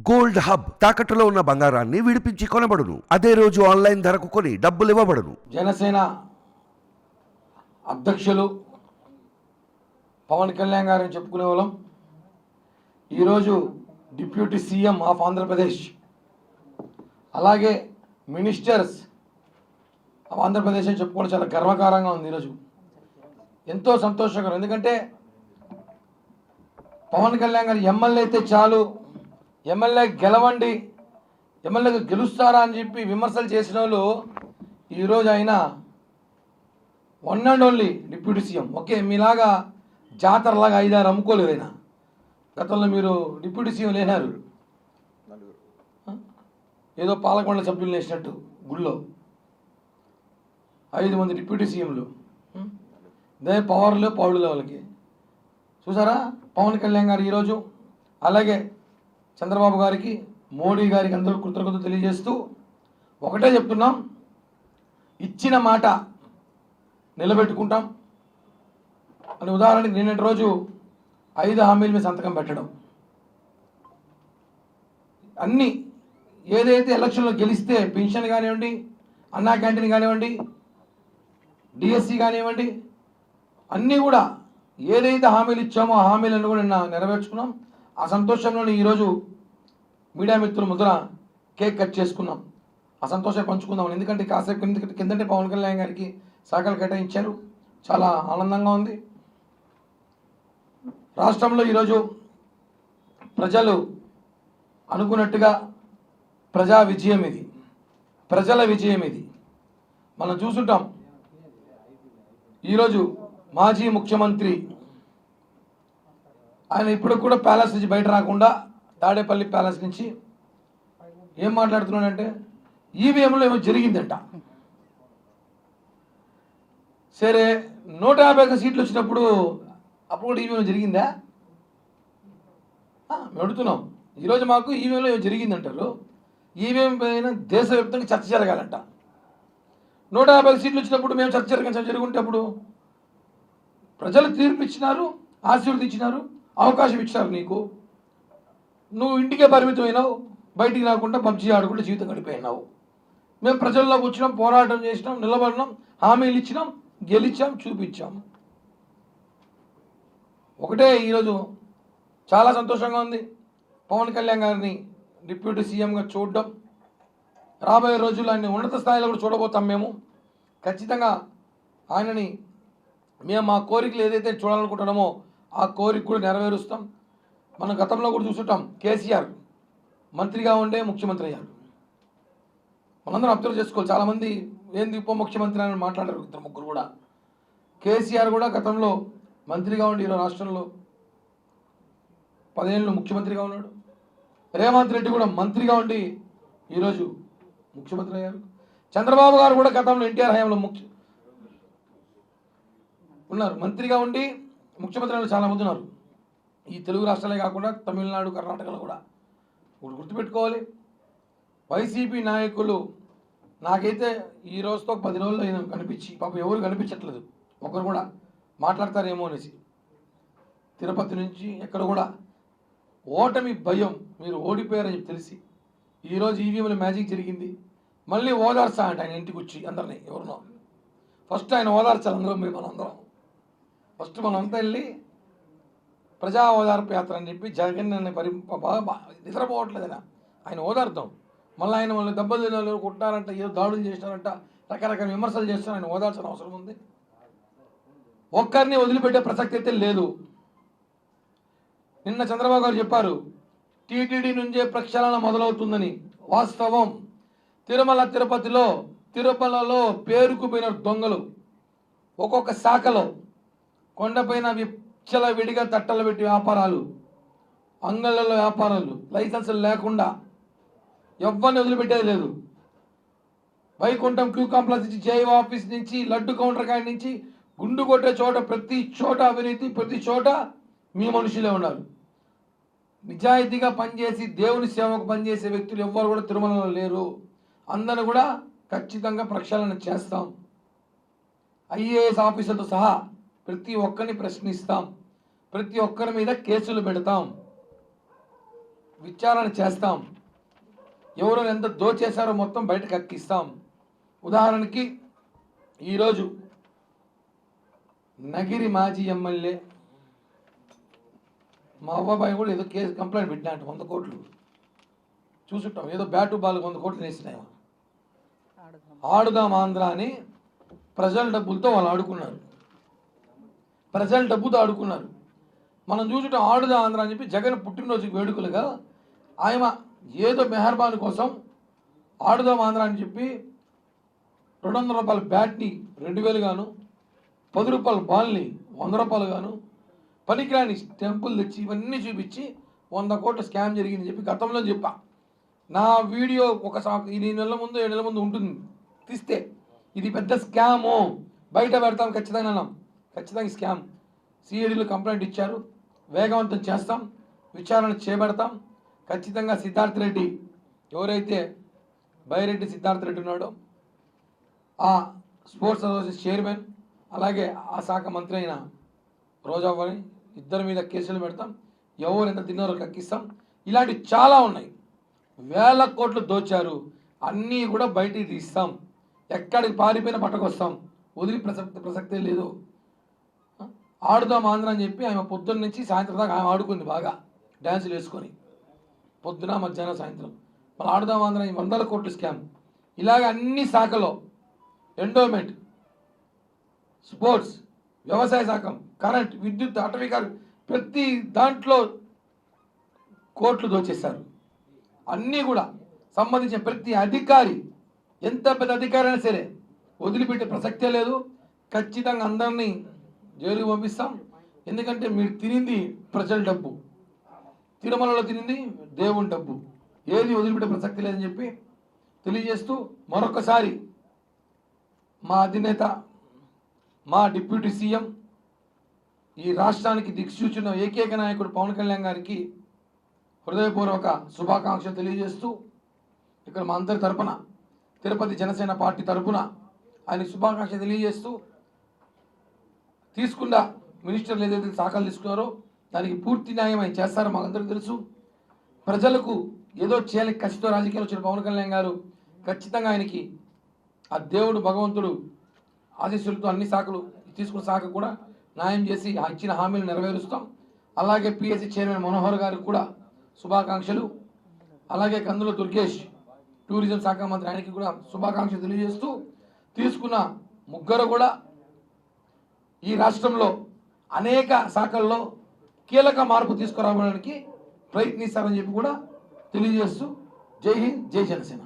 Gold hub తాకట్టులో ఉన్న బంగారాన్ని విడిపించి కొనబడును. అదే రోజు ఆన్లైన్ ధరకు కొని డబ్బులు ఇవ్వబడును. జనసేన అధ్యక్షులు పవన్ కళ్యాణ్ గారిని చెప్పుకునే వాళ్ళం. ఈరోజు డిప్యూటీ సీఎం ఆఫ్ ఆంధ్రప్రదేశ్, అలాగే మినిస్టర్స్ ఆఫ్ ఆంధ్రప్రదేశ్ అని చెప్పుకోవడం చాలా గర్వకారంగా ఉంది. ఈరోజు ఎంతో సంతోషకరం. ఎందుకంటే పవన్ కళ్యాణ్ గారు ఎమ్మెల్యే అయితే చాలు, ఎమ్మెల్యే గెలవండి, ఎమ్మెల్యేగా గెలుస్తారా అని చెప్పి విమర్శలు చేసిన వాళ్ళు ఈరోజు ఆయన one and only deputy CM. Okay, మీలాగా జాతరలాగా 5-6 అమ్ముకోలేదు ఆయన. గతంలో మీరు డిప్యూటీ సీఎం లేనారు, ఏదో పాలకొండ సభ్యులు వేసినట్టు గుళ్ళో 5 మంది డిప్యూటీ సీఎంలు. అదే పవర్లో పౌరుల వాళ్ళకి చూసారా. పవన్ కళ్యాణ్ గారు ఈరోజు అలాగే చంద్రబాబు గారికి, మోడీ గారికి అందరూ కృతజ్ఞతలు తెలియజేస్తూ ఒకటే చెప్తున్నాం, ఇచ్చిన మాట నిలబెట్టుకుంటాం అని. ఉదాహరణకి నిన్నటి రోజు 5 హామీల మీద సంతకం పెట్టడం, అన్నీ ఏదైతే ఎలక్షన్లో గెలిస్తే పెన్షన్ కానివ్వండి, అన్నా క్యాంటీన్ కానివ్వండి, డిఎస్సి కానివ్వండి, అన్నీ కూడా ఏదైతే హామీలు ఇచ్చామో ఆ హామీలను కూడా నిన్న నెరవేర్చుకున్నాం. ఆ సంతోషంలోనే ఈరోజు మీడియా మిత్రుల ముద్ర కేక్ కట్ చేసుకున్నాం. ఆ సంతోషం పంచుకుందాం. ఎందుకంటే కాసేపు కిందటే పవన్ కళ్యాణ్ గారికి శాఖలు కేటాయించారు. చాలా ఆనందంగా ఉంది. రాష్ట్రంలో ఈరోజు ప్రజలు అనుకున్నట్టుగా ప్రజా విజయం ఇది, ప్రజల విజయం ఇది. మనం చూసుంటాం. ఈరోజు మాజీ ముఖ్యమంత్రి ఆయన ఇప్పుడు కూడా ప్యాలెస్ నుంచి బయట రాకుండా తాడేపల్లి ప్యాలెస్ నుంచి ఏం మాట్లాడుతున్నాడంటే ఈవీఎంలో ఏమో జరిగిందంట. సరే, 150 సీట్లు వచ్చినప్పుడు అప్పుడు కూడా ఈవీఎం జరిగిందా? మేము అడుగుతున్నాం. ఈరోజు మాకు ఈవీఎంలో ఏమో జరిగిందంటారు. ఈవీఎం పైన దేశవ్యాప్తంగా చర్చ జరగాలంట. 150 సీట్లు వచ్చినప్పుడు మేము చర్చ జరుగుంటే అప్పుడు ప్రజలు తీర్పు ఇచ్చినారు, ఆశీర్వదించినారు, అవకాశం ఇచ్చినారు. నువ్వు ఇంటికే పరిమితమైనావు, బయటికి రాకుండా పబ్జీ ఆడుకుంటూ జీవితం గడిపోయినావు. మేము ప్రజల్లోకి వచ్చినాం, పోరాటం చేసినాం, నిలబడినాం, హామీలు ఇచ్చినాం, గెలిచాం, చూపించాం. ఒకటే ఈరోజు చాలా సంతోషంగా ఉంది పవన్ కళ్యాణ్ గారిని డిప్యూటీ సీఎంగా చూడడం. రాబోయే రోజుల్లో ఆయన ఉన్నత స్థాయిలో కూడా చూడబోతాం. మేము ఖచ్చితంగా ఆయనని మేము మా కోరికలు ఏదైతే చూడాలనుకుంటున్నామో ఆ కోరిక కూడా నెరవేరుస్తాం. మనం గతంలో కూడా చూస్తుంటాం, కేసీఆర్ మంత్రిగా ఉండే ముఖ్యమంత్రి అయ్యారు. మనందరం అబ్జర్వ్ చేసుకోవాలి. చాలామంది ఏంది ఉప ముఖ్యమంత్రి అని మాట్లాడారు, 2-3 కూడా. కేసీఆర్ కూడా గతంలో మంత్రిగా ఉండి ఈరోజు రాష్ట్రంలో 10 ఏళ్ళు ముఖ్యమంత్రిగా ఉన్నాడు. రేవంత్ రెడ్డి కూడా మంత్రిగా ఉండి ఈరోజు ముఖ్యమంత్రి అయ్యారు. చంద్రబాబు గారు కూడా గతంలో ఎన్టీఆర్ హయాంలో ఉన్నారు, మంత్రిగా ఉండి ముఖ్యమంత్రులు చాలామంది ఉన్నారు. ఈ తెలుగు రాష్ట్రాలే కాకుండా తమిళనాడు, కర్ణాటకలో కూడా. గుర్తుపెట్టుకోవాలి, వైసీపీ నాయకులు నాకైతే ఈ రోజుతో 10 రోజుల్లో కనిపించి పాపం ఎవరు కనిపించట్లేదు. ఒకరు కూడా మాట్లాడతారేమో అనేసి. తిరుపతి నుంచి ఎక్కడ కూడా ఓటమి భయం, మీరు ఓడిపోయారని చెప్పి తెలిసి ఈరోజు ఈవీఎంలో మ్యాజిక్ జరిగింది. మళ్ళీ ఓదార్చా అంటే ఆయన ఇంటికి వచ్చి అందరినీ ఎవరినో ఫస్ట్ ఆయన ఓదార్చాలి. మనందరం ఫస్ట్ మనంతా వెళ్ళి ప్రజా ఓదార్పు యాత్ర అని చెప్పి జగన్ నిద్రపోవట్లేదైనా ఆయన ఓదార్తాం. మళ్ళీ ఆయన మళ్ళీ దెబ్బలు కొట్టారంట, ఏదో దాడులు చేసినారంట, రకరకాల విమర్శలు చేస్తున్నారు. ఆయన ఓదార్చిన అవసరం ఉంది. ఒక్కరిని వదిలిపెట్టే ప్రసక్తి అయితే లేదు. నిన్న చంద్రబాబు గారు చెప్పారు, టీటీడీ నుంచే ప్రక్షాళన మొదలవుతుందని. వాస్తవం. తిరుమలలో పేరుకుపోయిన దొంగలు ఒక్కొక్క శాఖలో కొండపైన విడిగా తట్టలు పెట్టి వ్యాపారాలు, అంగళ్ళలో వ్యాపారాలు, లైసెన్సులు లేకుండా ఎవ్వరిని వదిలిపెట్టేది లేదు. వైకుంఠం క్యూ కాంప్లెక్స్ నుంచి, జై ఆఫీస్ నుంచి, లడ్డు కౌంటర్ కాడి నుంచి, గుండు కొట్టే చోట ప్రతి చోట అవినీతి, ప్రతి చోట మీ మనుషులే ఉన్నారు. నిజాయితీగా పనిచేసి దేవుని సేవకు పనిచేసే వ్యక్తులు ఎవ్వరు కూడా తిరుమలలో లేరు. అందరూ కూడా ఖచ్చితంగా ప్రక్షాళన చేస్తాం. ఐఏఎస్ ఆఫీసర్తో సహా ప్రతి ఒక్కరిని ప్రశ్నిస్తాం, ప్రతి ఒక్కరి మీద కేసులు పెడతాం. విచారణ చేస్తాం, ఎవరు ఎంత దోచేశారో మొత్తం బయటకు ఎక్కిస్తాం. ఉదాహరణకి ఈరోజు నగిరి మాజీ ఎమ్మెల్యే మా అవ్వబాయి కూడా ఏదో కేసు కంప్లైంట్ పెట్టినా అంటే 100 కోట్లు చూసుంటాం, ఏదో బ్యాటు బాల్ 100 కోట్లు వేసినాయి. ఆడుదాం ఆంధ్ర అని ప్రజల డబ్బులతో వాళ్ళు ఆడుకున్నారు, ప్రజల డబ్బుతో ఆడుకున్నారు. మనం చూసుంటాం ఆడుదాం ఆంధ్ర అని చెప్పి జగన్ పుట్టినరోజుకి వేడుకలుగా ఆయన ఏదో మెహర్బాన్ కోసం ఆడుదాం ఆంధ్ర అని చెప్పి 200 రూపాయల బ్యాట్ని 2000 గాను, 10 రూపాయల బాల్ని 100 రూపాయలు గాను, పనికిరాని స్టెంపుల్ తెచ్చి ఇవన్నీ చూపించి 100 కోట్ల స్కామ్ జరిగిందని చెప్పి గతంలో చెప్పా. నా వీడియో ఈ నెల ముందు 7 నెలల ముందు ఉంటుంది, తీస్తే ఇది పెద్ద స్కాము బయట పెడతాం ఖచ్చితంగా అన్నాం. ఖచ్చితంగా స్కామ్. సిఐడిలో కంప్లైంట్ ఇచ్చారు, వేగవంతం చేస్తాం, విచారణ చేపడతాం. ఖచ్చితంగా సిద్ధార్థ రెడ్డి, ఎవరైతే బైరెడ్డి సిద్ధార్థ రెడ్డి ఉన్నాడో ఆ స్పోర్ట్స్ అసోసియేషన్ చైర్మన్, అలాగే ఆ శాఖ మంత్రి అయిన రోజావాణి ఇద్దరి మీద కేసులు పెడతాం, ఎవరు ఎంత తిన్నారో కక్కిస్తాం. ఇలాంటివి చాలా ఉన్నాయి. 1000 కోట్లు దోచారు, అన్నీ కూడా బయటికి తీస్తాం. ఎక్కడికి పారిపోయినా పట్టకొస్తాం, వదిలి ప్రసక్తే లేదు. ఆడుదాం ఆంధ్ర అని చెప్పి ఆమె పొద్దున్న నుంచి సాయంత్రం దాకా ఆమె ఆడుకుంది బాగా డ్యాన్సులు వేసుకొని, పొద్దున మధ్యాహ్నం సాయంత్రం. మళ్ళీ ఆడుదాం ఆంధ్ర 100 కోట్లు స్కామ్. ఇలాగ అన్ని శాఖలో ఎండోమెంట్, స్పోర్ట్స్, వ్యవసాయ శాఖ, కరెంట్, విద్యుత్, అటవీకారు, ప్రతి దాంట్లో కోట్లు దోచేస్తారు. అన్నీ కూడా సంబంధించిన ప్రతి అధికారి, ఎంత పెద్ద అధికారి అయినా సరే వదిలిపెట్టే ప్రసక్తే లేదు. ఖచ్చితంగా అందరినీ జైలుకి పంపిస్తాం. ఎందుకంటే మీరు తినింది ప్రజల డబ్బు, తిరుమలలో తినింది దేవుని డబ్బు, ఏది వదిలిపెట్టే ప్రసక్తి లేదని చెప్పి తెలియజేస్తూ మరొకసారి మా అధినేత, మా డిప్యూటీ సీఎం, ఈ రాష్ట్రానికి దిక్సూచిన ఏకైక నాయకుడు పవన్ కళ్యాణ్ గారికి హృదయపూర్వక శుభాకాంక్షలు తెలియజేస్తూ, ఇక్కడ మా అందరి తరపున తిరుపతి జనసేన పార్టీ తరపున ఆయనకు శుభాకాంక్షలు తెలియజేస్తూ, తీసుకున్న మినిస్టర్లు ఏదైతే శాఖలు తీసుకున్నారో దానికి పూర్తి న్యాయం ఆయన చేస్తారో మాకందరికీ తెలుసు. ప్రజలకు ఏదో చేయాలని కసితో రాజకీయాలు వచ్చిన పవన్ కళ్యాణ్ గారు ఖచ్చితంగా ఆయనకి ఆ దేవుడు భగవంతుడు ఆశీస్సులతో అన్ని శాఖలు తీసుకున్న శాఖ కూడా న్యాయం చేసి ఇచ్చిన హామీలు నెరవేరుస్తాం. అలాగే పిఎస్సి చైర్మన్ మనోహర్ గారికి కూడా శుభాకాంక్షలు. అలాగే కందుల దుర్గేష్ టూరిజం శాఖ మంత్రి, ఆయనకి కూడా శుభాకాంక్షలు తెలియజేస్తూ, తీసుకున్న ముగ్గురు కూడా ఈ రాష్ట్రంలో అనేక శాఖల్లో కీలక మార్పు తీసుకురావడానికి ప్రయత్నిస్తారని చెప్పి కూడా తెలియజేస్తూ, జై హింద్, జై జనసేన.